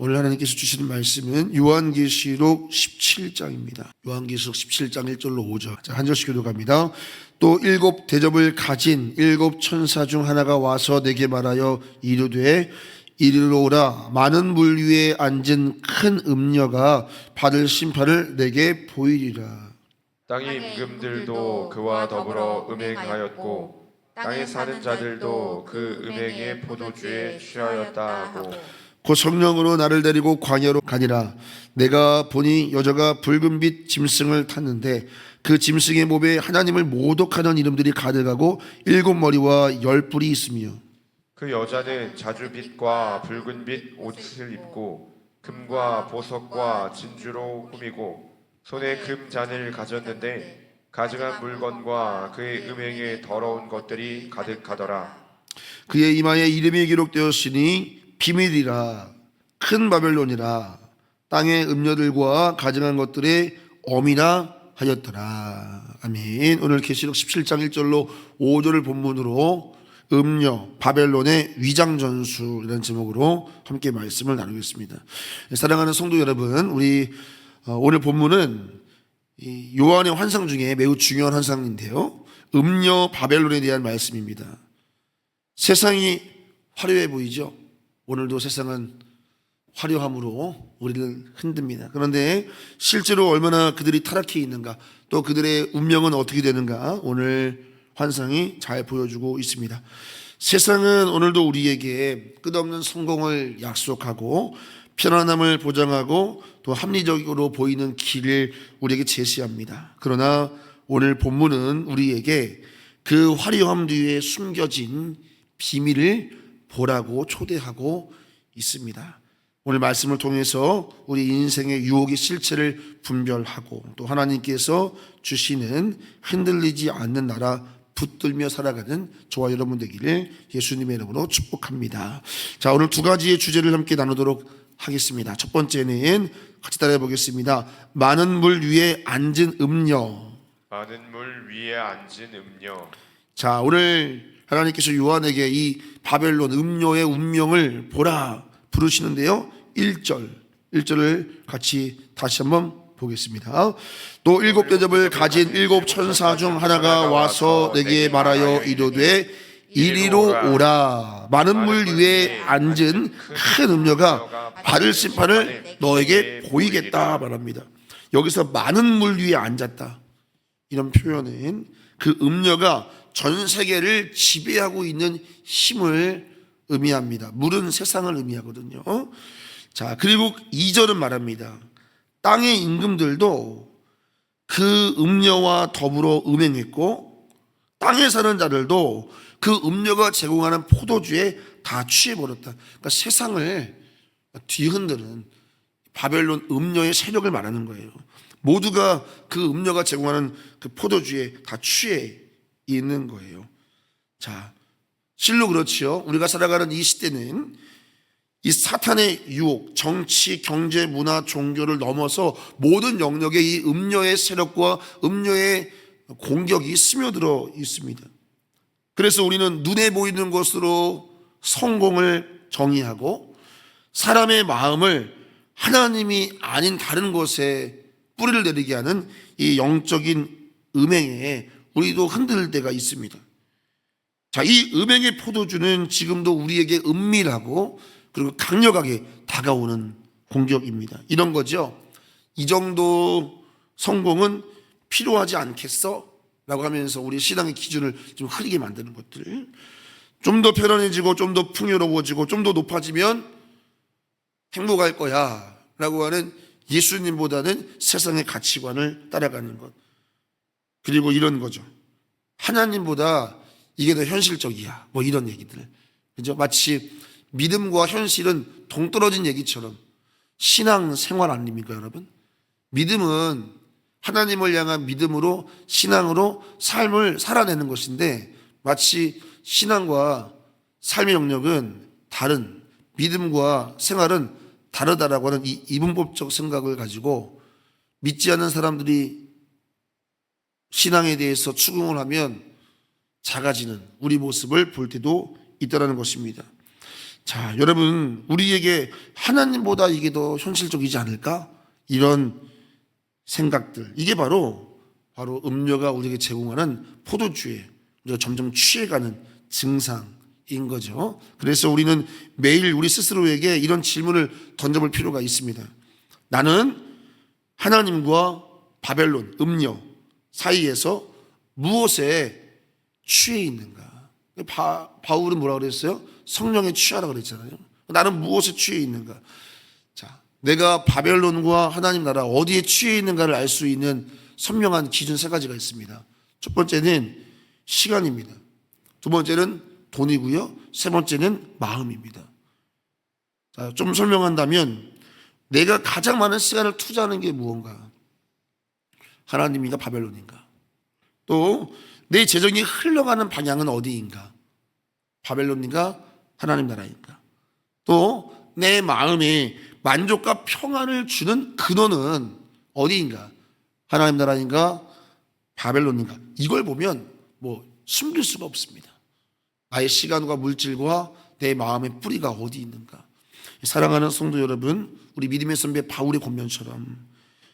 오늘 하나님께서 주시는 말씀은 요한계시록 17장입니다. 요한계시록 17장 1절로 5절. 자, 한 절씩 교독합니다. 또 일곱 대접을 가진 일곱 천사 중 하나가 와서 내게 말하여 이르되 이리로 오라. 많은 물 위에 앉은 큰 음녀가 받을 심판을 내게 보이리라. 땅의 임금들도 그와 더불어 음행하였고 땅에 사는 자들도 그 음행의 포도주에 취하였다 하고 곧 성령으로 나를 데리고 광야로 가니라. 내가 보니 여자가 붉은빛 짐승을 탔는데 그 짐승의 몸에 하나님을 모독하는 이름들이 가득하고 일곱 머리와 열 뿔이 있으며 그 여자는 자주빛과 붉은빛 옷을 입고 금과 보석과 진주로 꾸미고 손에 금잔을 가졌는데 가증한 물건과 그의 음행에 더러운 것들이 가득하더라. 그의 이마에 이름이 기록되었으니 비밀이라 큰 바벨론이라 땅의 음녀들과 가증한 것들의 어미라 하였더라. 아멘. 오늘 계시록 17장 1절로 5절을 본문으로 음녀 바벨론의 위장전수라는 제목으로 함께 말씀을 나누겠습니다. 사랑하는 성도 여러분, 우리 오늘 본문은 요한의 환상 중에 매우 중요한 환상인데요, 음녀 바벨론에 대한 말씀입니다. 세상이 화려해 보이죠? 오늘도 세상은 화려함으로 우리를 흔듭니다. 그런데 실제로 얼마나 그들이 타락해 있는가, 또 그들의 운명은 어떻게 되는가, 오늘 환상이 잘 보여주고 있습니다. 세상은 오늘도 우리에게 끝없는 성공을 약속하고 편안함을 보장하고 또 합리적으로 보이는 길을 우리에게 제시합니다. 그러나 오늘 본문은 우리에게 그 화려함 뒤에 숨겨진 비밀을 보라고 초대하고 있습니다. 오늘 말씀을 통해서 우리 인생의 유혹의 실체를 분별하고 또 하나님께서 주시는 흔들리지 않는 나라 붙들며 살아가는 저와 여러분 되기를 예수님의 이름으로 축복합니다. 자, 오늘 두 가지의 주제를 함께 나누도록 하겠습니다. 첫 번째는 같이 따라해 보겠습니다. 많은 물 위에 앉은 음녀. 많은 물 위에 앉은 음녀. 자, 오늘 하나님께서 요한에게 이 바벨론 음녀의 운명을 보라 부르시는데요, 1절을 같이 다시 한번 보겠습니다. 또 일곱 대접을 가진 일곱 천사 중 하나가 와서 내게 말하여 이르되 이리로 오라. 많은 물 위에 앉은 큰 음녀가 받을 심판을 너에게 보이겠다 말합니다. 여기서 많은 물 위에 앉았다, 이런 표현은 그 음녀가 전 세계를 지배하고 있는 힘을 의미합니다. 물은 세상을 의미하거든요. 자, 그리고 2절은 말합니다. 땅의 임금들도 그 음녀와 더불어 음행했고 땅에 사는 자들도 그 음녀가 제공하는 포도주에 다 취해버렸다. 그러니까 세상을 뒤흔드는 바벨론 음녀의 세력을 말하는 거예요. 모두가 그 음녀가 제공하는 그 포도주에 다 취해 있는 거예요. 자, 실로 그렇지요. 우리가 살아가는 이 시대는 이 사탄의 유혹, 정치, 경제, 문화, 종교를 넘어서 모든 영역에 이 음녀의 세력과 음녀의 공격이 스며들어 있습니다. 그래서 우리는 눈에 보이는 것으로 성공을 정의하고 사람의 마음을 하나님이 아닌 다른 것에 뿌리를 내리게 하는 이 영적인 음행에 우리도 흔들 때가 있습니다. 자, 이 음행의 포도주는 지금도 우리에게 은밀하고 그리고 강력하게 다가오는 공격입니다. 이런 거죠. 이 정도 성공은 필요하지 않겠어? 라고 하면서 우리 신앙의 기준을 좀 흐리게 만드는 것들, 좀 더 편안해지고 좀 더 풍요로워지고 좀 더 높아지면 행복할 거야 라고 하는 예수님보다는 세상의 가치관을 따라가는 것. 그리고 이런 거죠. 하나님보다 이게 더 현실적이야, 뭐 이런 얘기들, 그죠? 마치 믿음과 현실은 동떨어진 얘기처럼 신앙 생활 아닙니까, 여러분? 믿음은 하나님을 향한 믿음으로, 신앙으로 삶을 살아내는 것인데 마치 신앙과 삶의 영역은 다른, 믿음과 생활은 다르다라고 하는 이 이분법적 생각을 가지고 믿지 않는 사람들이 신앙에 대해서 추궁을 하면 작아지는 우리 모습을 볼 때도 있다는 것입니다. 자, 여러분, 우리에게 하나님보다 이게 더 현실적이지 않을까? 이런 생각들. 이게 바로 음료가 우리에게 제공하는 포도주에 우리가 점점 취해가는 증상인 거죠. 그래서 우리는 매일 우리 스스로에게 이런 질문을 던져볼 필요가 있습니다. 나는 하나님과 바벨론, 음료 사이에서 무엇에 취해 있는가? 바울은 뭐라고 그랬어요? 성령에 취하라고 그랬잖아요. 나는 무엇에 취해 있는가? 자, 내가 바벨론과 하나님 나라 어디에 취해 있는가를 알 수 있는 선명한 기준 세 가지가 있습니다. 첫 번째는 시간입니다. 두 번째는 돈이고요. 세 번째는 마음입니다. 자, 좀 설명한다면 내가 가장 많은 시간을 투자하는 게 무언가? 하나님인가 바벨론인가? 또 내 재정이 흘러가는 방향은 어디인가? 바벨론인가 하나님 나라인가? 또 내 마음에 만족과 평안을 주는 근원은 어디인가? 하나님 나라인가 바벨론인가? 이걸 보면 숨길 수가 없습니다. 나의 시간과 물질과 내 마음의 뿌리가 어디 있는가? 사랑하는 성도 여러분, 우리 믿음의 선배 바울의 권면처럼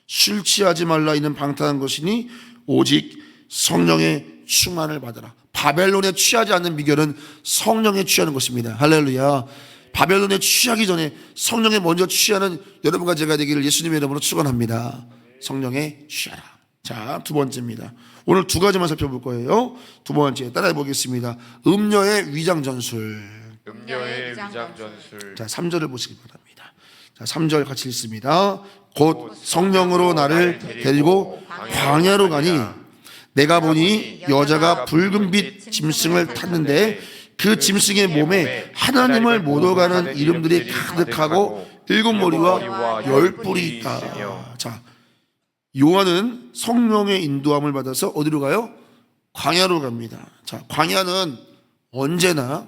술 취하지 말라 이는 방탕한 것이니 오직 성령의 충만을 받아라. 바벨론에 취하지 않는 비결은 성령에 취하는 것입니다. 할렐루야. 바벨론에 취하기 전에 성령에 먼저 취하는 여러분과 제가 되기를 예수님의 이름으로 축원합니다. 성령에 취하라. 자, 두 번째입니다. 오늘 두 가지만 살펴볼 거예요. 두 번째 따라해 보겠습니다. 음료의 위장전술. 음료의 위장전술. 자, 3절을 보시기 바랍니다. 자, 3절 같이 읽습니다. 곧 성령으로 나를 데리고 광야로 가니 내가 보니 여자가 붉은빛 짐승을 탔는데 그 짐승의 몸에 하나님을 못 오가는 이름들이 가득하고 7머리와 10뿔이 있다. 자, 요한은 성령의 인도함을 받아서 어디로 가요? 광야로 갑니다. 자, 광야는 언제나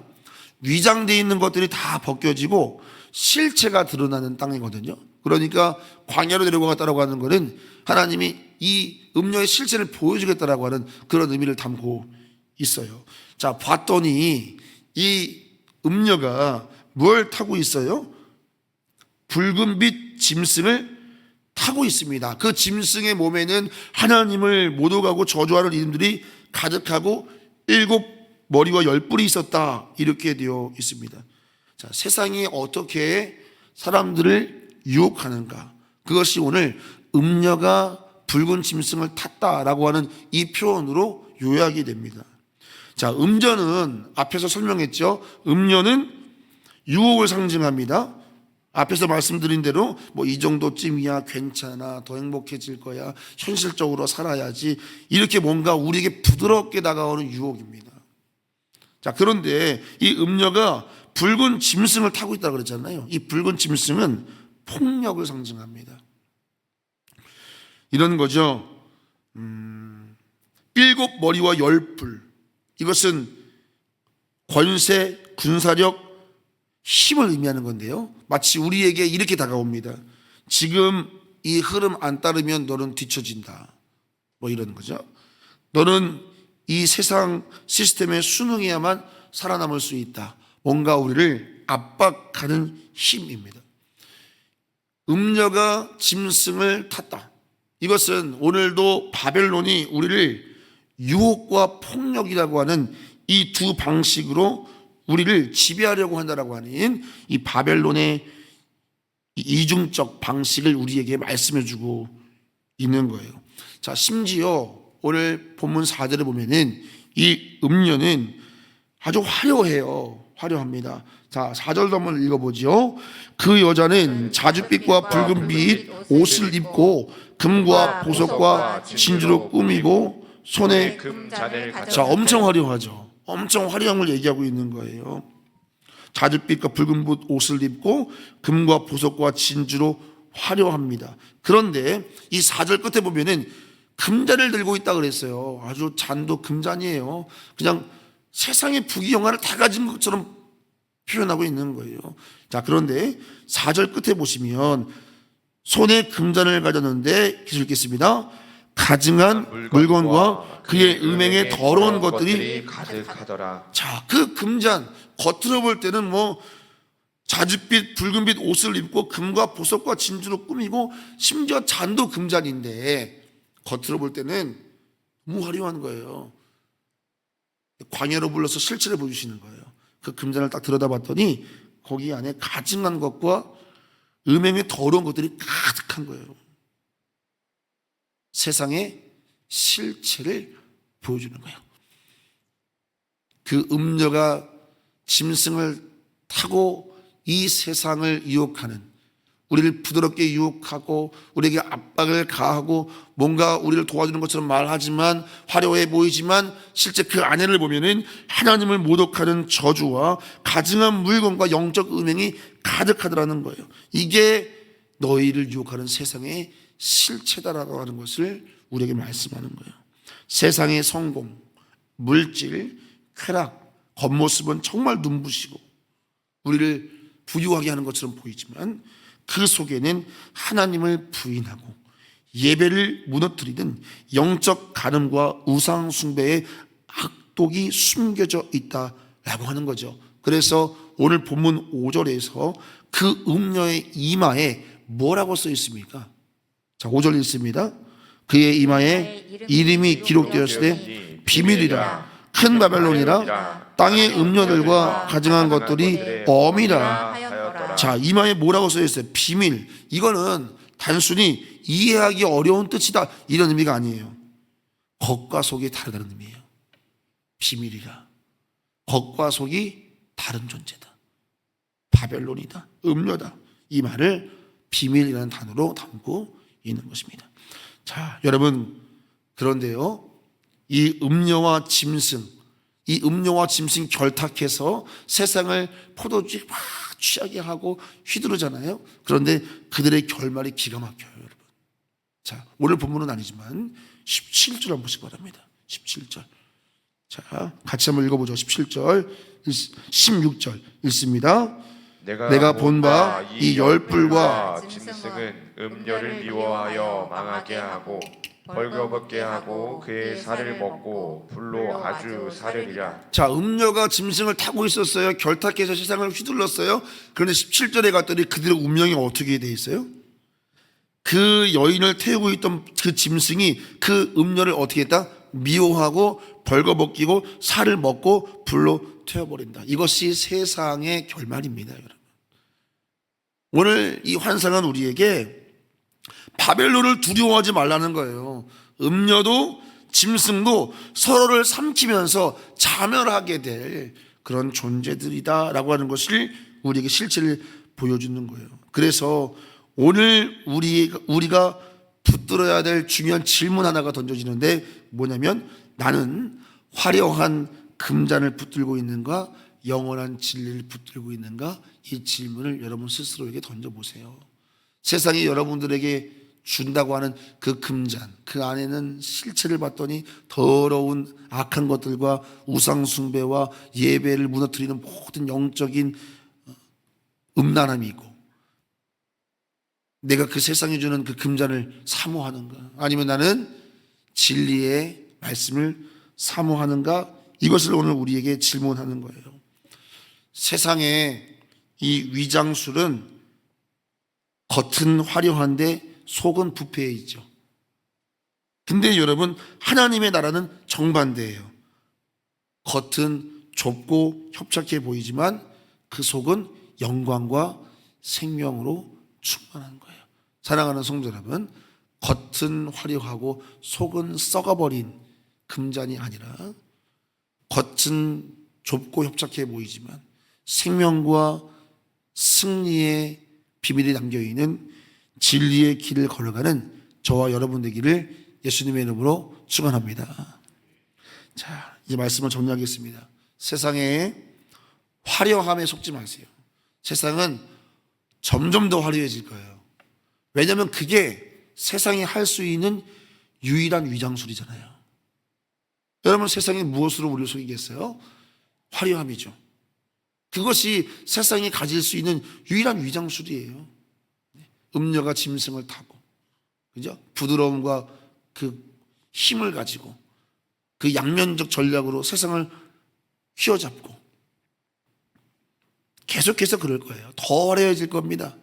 위장되어 있는 것들이 다 벗겨지고 실체가 드러나는 땅이거든요. 그러니까 광야로 데려가겠다라고 하는 것은 하나님이 이 음료의 실체를 보여주겠다라고 하는 그런 의미를 담고 있어요. 자, 봤더니 이 음료가 뭘 타고 있어요? 붉은빛 짐승을 타고 있습니다. 그 짐승의 몸에는 하나님을 못 오가고 저주하는 이름들이 가득하고 7머리와 10뿔이 있었다. 이렇게 되어 있습니다. 자, 세상이 어떻게 사람들을 유혹하는가? 그것이 오늘 음녀가 붉은 짐승을 탔다라고 하는 이 표현으로 요약이 됩니다. 자, 음녀는 앞에서 설명했죠. 음녀는 유혹을 상징합니다. 앞에서 말씀드린 대로 이 정도쯤이야 괜찮아, 더 행복해질 거야, 현실적으로 살아야지, 이렇게 뭔가 우리에게 부드럽게 다가오는 유혹입니다. 자, 그런데 이 음녀가 붉은 짐승을 타고 있다고 그랬잖아요. 이 붉은 짐승은 폭력을 상징합니다. 이런 거죠. 7머리와 10뿔. 이것은 권세, 군사력, 힘을 의미하는 건데요. 마치 우리에게 이렇게 다가옵니다. 지금 이 흐름 안 따르면 너는 뒤처진다. 이런 거죠. 너는 이 세상 시스템에 순응해야만 살아남을 수 있다. 뭔가 우리를 압박하는 힘입니다. 음녀가 짐승을 탔다. 이것은 오늘도 바벨론이 우리를 유혹과 폭력이라고 하는 이 두 방식으로 우리를 지배하려고 한다라고 하는 이 바벨론의 이중적 방식을 우리에게 말씀해주고 있는 거예요. 자, 심지어 오늘 본문 4절에 보면은 이 음료는 아주 화려해요. 화려합니다. 자, 4절도 한번 읽어보죠. 그 여자는 자줏빛과 붉은빛 옷을 입고 금과 보석과 진주로 꾸미고 손에 금잔을 자, 엄청 화려하죠. 엄청 화려함을 얘기하고 있는 거예요. 자줏빛과 붉은빛 옷을 입고 금과 보석과 진주로 화려합니다. 그런데 이 4절 끝에 보면은 금잔을 들고 있다 그랬어요. 아주 잔도 금잔이에요. 그냥 세상의 부귀영화를 다 가진 것처럼 표현하고 있는 거예요. 자, 그런데 4절 끝에 보시면 손에 금잔을 가졌는데 계속 읽겠습니다. 가증한 물건과 그의 음행에 더러운 것들이 가득하더라. 자, 그 금잔 겉으로 볼 때는 자줏빛 붉은빛 옷을 입고 금과 보석과 진주로 꾸미고 심지어 잔도 금잔인데 겉으로 볼 때는 너무 화려한 거예요. 광야로 불러서 실체를 보여주시는 거예요. 그 금잔을 딱 들여다봤더니 거기 안에 가증한 것과 음행의 더러운 것들이 가득한 거예요. 세상의 실체를 보여주는 거예요. 그 음녀가 짐승을 타고 이 세상을 유혹하는, 우리를 부드럽게 유혹하고 우리에게 압박을 가하고 뭔가 우리를 도와주는 것처럼 말하지만 화려해 보이지만 실제 그 안에를 보면은 하나님을 모독하는 저주와 가증한 물건과 영적 음행이 가득하더라는 거예요. 이게 너희를 유혹하는 세상의 실체다라고 하는 것을 우리에게 말씀하는 거예요. 세상의 성공, 물질, 쾌락, 겉모습은 정말 눈부시고 우리를 부유하게 하는 것처럼 보이지만 그 속에는 하나님을 부인하고 예배를 무너뜨리는 영적 간음과 우상 숭배의 악독이 숨겨져 있다라고 하는 거죠. 그래서 오늘 본문 5절에서 그 음녀의 이마에 뭐라고 써 있습니까? 자, 5절 읽습니다. 그의 이마에 이름이 기록되었을 때 비밀이라, 큰 바벨론이라, 땅의 음녀들과 가증한 것들이 엄이라. 자, 이마에 뭐라고 써 있어요? 비밀. 이거는 단순히 이해하기 어려운 뜻이다 이런 의미가 아니에요. 겉과 속이 다르다는 의미예요. 비밀이라, 겉과 속이 다른 존재다, 바벨론이다, 음녀다, 이 말을 비밀이라는 단어로 담고 있는 것입니다. 자, 여러분, 그런데요, 이 음녀와 짐승, 이 음료와 짐승 결탁해서 세상을 포도주에 막 취하게 하고 휘두르잖아요. 그런데 그들의 결말이 기가 막혀요, 여러분. 자, 오늘 본문은 아니지만 17절 한번 보시기 바랍니다. 17절. 자, 같이 한번 읽어보죠. 17절, 16절 읽습니다. 내가 본 바 이 열불과 짐승은 음녀를 미워하여 망하게 하고 벌거벗게 하고 그의 살을 먹고 불로 아주 사르리라. 자, 음녀가 짐승을 타고 있었어요. 결탁해서 세상을 휘둘렀어요. 그런데 17절에 갔더니 그들의 운명이 어떻게 돼 있어요? 그 여인을 태우고 있던 그 짐승이 그 음녀를 어떻게 했다? 미워하고 벌거벗기고 살을 먹고 불로 태워버린다. 이것이 세상의 결말입니다, 여러분. 오늘 이 환상은 우리에게 바벨론을 두려워하지 말라는 거예요. 음녀도 짐승도 서로를 삼키면서 자멸하게 될 그런 존재들이다라고 하는 것을 우리에게 실체를 보여주는 거예요. 그래서 오늘 우리가 붙들어야 될 중요한 질문 하나가 던져지는데 뭐냐면, 나는 화려한 금잔을 붙들고 있는가, 영원한 진리를 붙들고 있는가? 이 질문을 여러분 스스로에게 던져보세요. 세상이 여러분들에게 준다고 하는 그 금잔, 그 안에는 실체를 봤더니 더러운 악한 것들과 우상숭배와 예배를 무너뜨리는 모든 영적인 음란함이 있고, 내가 그 세상이 주는 그 금잔을 사모하는가, 아니면 나는 진리의 말씀을 사모하는가, 이것을 오늘 우리에게 질문하는 거예요. 세상의 이 위장술은 겉은 화려한데 속은 부패해 있죠. 근데 여러분, 하나님의 나라는 정반대예요. 겉은 좁고 협착해 보이지만 그 속은 영광과 생명으로 충만한 거예요. 사랑하는 성도 여러분, 겉은 화려하고 속은 썩어버린 금잔이 아니라 겉은 좁고 협착해 보이지만 생명과 승리의 비밀이 담겨있는 진리의 길을 걸어가는 저와 여러분 되기를 예수님의 이름으로 축원합니다. 자, 이 말씀을 정리하겠습니다. 세상의 화려함에 속지 마세요. 세상은 점점 더 화려해질 거예요. 왜냐하면 그게 세상이 할 수 있는 유일한 위장술이잖아요. 여러분, 세상이 무엇으로 우리를 속이겠어요? 화려함이죠. 그것이 세상이 가질 수 있는 유일한 위장술이에요. 음녀가 짐승을 타고, 그죠? 부드러움과 그 힘을 가지고 그 양면적 전략으로 세상을 휘어잡고 계속해서 그럴 거예요. 더 화려해질 겁니다.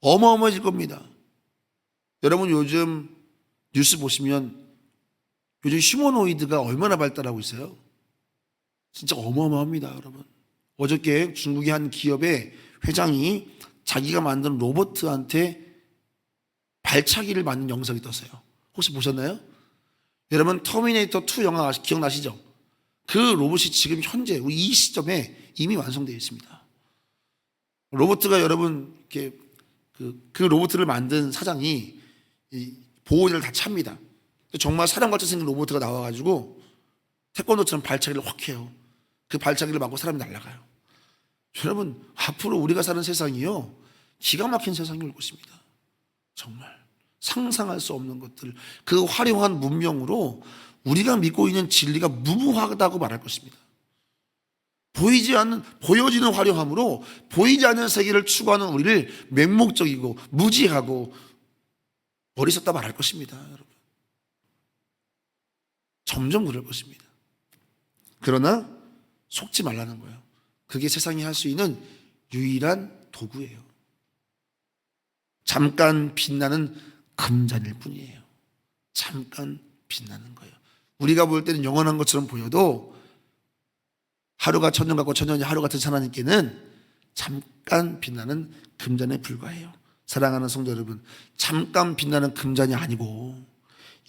어마어마해질 겁니다. 여러분 요즘 뉴스 보시면 요즘 휴머노이드가 얼마나 발달하고 있어요? 진짜 어마어마합니다, 여러분. 어저께 중국의 한 기업의 회장이 자기가 만든 로봇한테 발차기를 만든 영상이 떴어요. 혹시 보셨나요? 여러분 터미네이터 2 영화 기억나시죠? 그 로봇이 지금 현재 우리 이 시점에 이미 완성되어 있습니다. 로봇가 여러분 이렇게 그 로봇을 만든 사장이 보호대를 다 찹니다. 정말 사람같이 생긴 로봇가 나와가지고 태권도처럼 발차기를 확 해요. 그 발차기를 맞고 사람이 날아가요. 여러분 앞으로 우리가 사는 세상이요 기가 막힌 세상이 올 것입니다. 정말 상상할 수 없는 것들, 그 화려한 문명으로 우리가 믿고 있는 진리가 무모하다고 말할 것입니다. 보여지는 화려함으로 보이지 않는 세계를 추구하는 우리를 맹목적이고 무지하고 어리석다 말할 것입니다. 여러분 점점 그럴 것입니다. 그러나 속지 말라는 거예요. 그게 세상이 할 수 있는 유일한 도구예요. 잠깐 빛나는 금잔일 뿐이에요. 잠깐 빛나는 거예요. 우리가 볼 때는 영원한 것처럼 보여도 하루가 천년 같고 천년이 하루 같은 하나님께는 잠깐 빛나는 금잔에 불과해요. 사랑하는 성도 여러분, 잠깐 빛나는 금잔이 아니고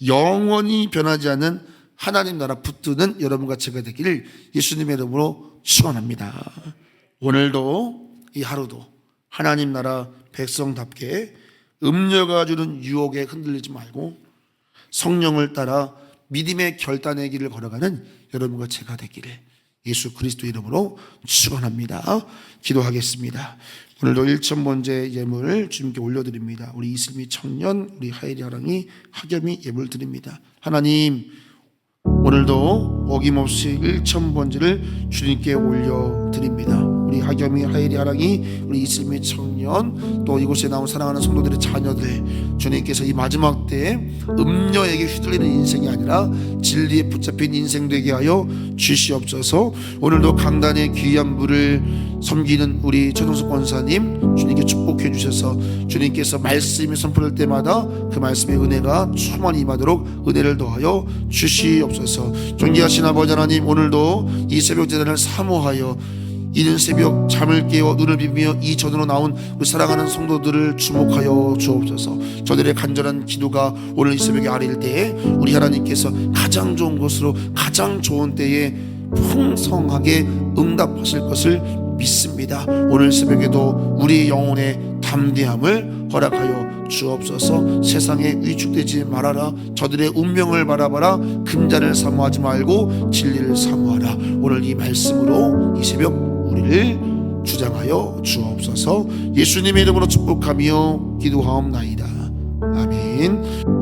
영원히 변하지 않는 하나님 나라 붙드는 여러분과 제가 되기를 예수님의 이름으로 축원합니다. 오늘도 이 하루도 하나님 나라 백성답게 음료가 주는 유혹에 흔들리지 말고 성령을 따라 믿음의 결단의 길을 걸어가는 여러분과 제가 되기를 예수 그리스도 이름으로 축원합니다. 기도하겠습니다. 오늘도 1,000번째 예물을 주님께 올려드립니다. 우리 이슬미 청년, 우리 하예리 하랑이 학염이 예물 드립니다. 하나님, 오늘도 어김없이 1,000번째를 주님께 올려드립니다. 우리 하겸이, 하예리, 하랑이, 우리 이슬미 청년, 또 이곳에 나온 사랑하는 성도들의 자녀들, 주님께서 이 마지막 때에 음녀에게 휘둘리는 인생이 아니라 진리에 붙잡힌 인생 되게 하여 주시옵소서. 오늘도 강단의 귀한 물을 섬기는 우리 최동석 권사님 주님께 축복해 주셔서 주님께서 말씀이 선포될 때마다 그 말씀의 은혜가 충만히 임하도록 은혜를 더하여 주시옵소서. 존귀하신 아버지 하나님, 오늘도 이 새벽 제단을 사모하여 이른 새벽 잠을 깨어 눈을 비비며 이 전으로 나온 우리 사랑하는 성도들을 주목하여 주옵소서. 저들의 간절한 기도가 오늘 이 새벽에 아뢰일 때에 우리 하나님께서 가장 좋은 것으로 가장 좋은 때에 풍성하게 응답하실 것을 믿습니다. 오늘 새벽에도 우리 영혼의 담대함을 허락하여 주옵소서. 세상에 위축되지 말아라. 저들의 운명을 바라봐라. 금잔을 사모하지 말고 진리를 사모하라. 오늘 이 말씀으로 이 새벽 우리를 주장하여 주옵소서. 예수님의 이름으로 축복하며 기도하옵나이다. 아멘.